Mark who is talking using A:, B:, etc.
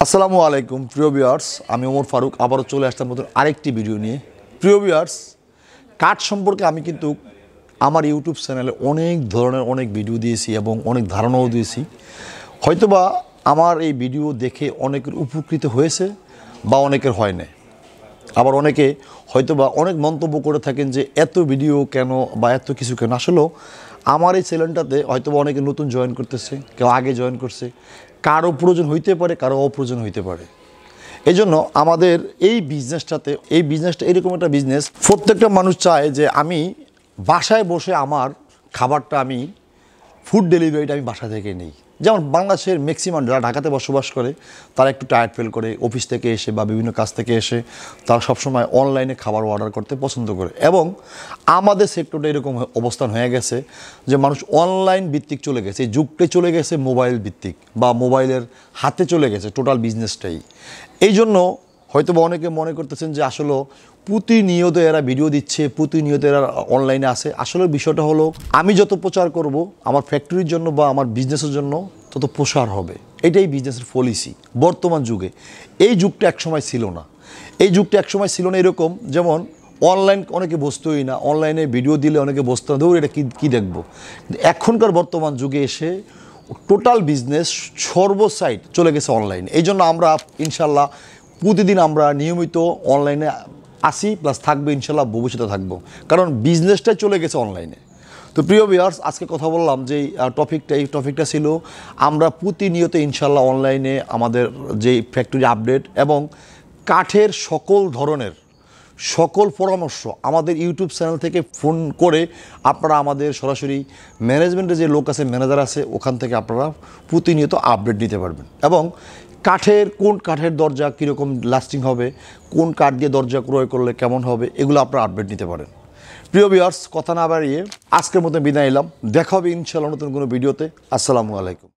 A: আসসালামু আলাইকুম প্রিয় ভিউয়ার্স, আমি ওমর ফারুক আবারও চলে আসলাম নতুন আরেকটি ভিডিও নিয়ে। প্রিয় ভিউয়ার্স, কাঠ সম্পর্কে আমি কিন্তু আমার ইউটিউব চ্যানেলে অনেক ধরনের অনেক ভিডিও দিয়েছি এবং অনেক ধারণাও দিয়েছি। হয়তোবা আমার এই ভিডিও দেখে অনেকের উপকৃত হয়েছে বা অনেকের হয় না। আবার অনেকে হয়তোবা অনেক মন্তব্য করে থাকেন যে এত ভিডিও কেন বা এত কিছু কেন। আসলেও আমার এই চ্যানেলটাতে হয়তোবা অনেকে নতুন জয়েন করতেছে, কেউ আগে জয়েন করছে, কারো প্রয়োজন হইতে পারে, কারো অপ্রয়োজন হইতে পারে। এই জন্য আমাদের এই বিজনেসটা এরকম একটা বিজনেস, প্রত্যেকটা মানুষ চায় যে আমি বাসায় বসে আমার খাবারটা আমি ফুড ডেলিভারিটা আমি বাসা থেকে নিই। যেমন বাংলাদেশের ম্যাক্সিমাম যারা ঢাকাতে বসবাস করে তারা একটু টায়ার্ড ফিল করে অফিস থেকে এসে বা বিভিন্ন কাজ থেকে এসে তারা সবসময় অনলাইনে খাবার অর্ডার করতে পছন্দ করে। এবং আমাদের সেক্টরটা এরকম অবস্থান হয়ে গেছে যে মানুষ অনলাইন ভিত্তিক চলে গেছে, এই যুগটাই চলে গেছে মোবাইল ভিত্তিক বা মোবাইলের হাতে চলে গেছে টোটাল বিজনেসটাই। এই জন্য হয়তো বা অনেকে মনে করতেছেন যে আসলে প্রতিনিয়ত এরা ভিডিও দিচ্ছে, প্রতিনিয়ত এরা অনলাইনে আসে। আসলে বিষয়টা হলো আমি যত প্রচার করব আমার ফ্যাক্টরির জন্য বা আমার বিজনেসের জন্য তত প্রসার হবে। এটাই বিজনেসের পলিসি বর্তমান যুগে। এই যুগটা একসময় ছিল না। এই যুগটা একসময় ছিল না এরকম, যেমন অনলাইন অনেকে বসতোই না, অনলাইনে ভিডিও দিলে অনেকে বসতো না, ধরুন এটা কী দেখবো। কিন্তু এখনকার বর্তমান যুগে এসে টোটাল বিজনেস সর্বসাইড চলে গেছে অনলাইনে। এই জন্য আমরা ইনশাল্লাহ প্রতিদিন আমরা নিয়মিত অনলাইনে আসি, প্লাস থাকবে ইনশাল্লাহ, ভবিষ্যতে থাকবো, কারণ বিজনেসটাই চলে গেছে অনলাইনে। তো প্রিয় ভিউয়ার্স, আজকে কথা বললাম যে এই টপিকটা ছিল আমরা প্রতিনিয়ত ইনশাল্লাহ অনলাইনে আমাদের যেই ফ্যাক্টরি আপডেট এবং কাঠের সকল ধরনের সকল পরামর্শ আমাদের ইউটিউব চ্যানেল থেকে ফোন করে আপনারা আমাদের সরাসরি ম্যানেজমেন্টের যে লোক আছে, ম্যানেজার আছে, ওখান থেকে আপনারা প্রতিনিয়ত আপডেট নিতে পারবেন। এবং কোন কাঠের দরজা কীরকম লাস্টিং হবে, কোন কাঠ দিয়ে দরজা ক্রয় করলে কেমন হবে, এগুলো আপনারা আপডেট নিতে পারেন। প্রিয় ভিউয়ার্স, কথা না বাড়িয়ে আজকের মতো বিদায় নিলাম। দেখা হবে ইনশাআল্লাহ নতুন কোনো ভিডিওতে। আসসালামু আলাইকুম।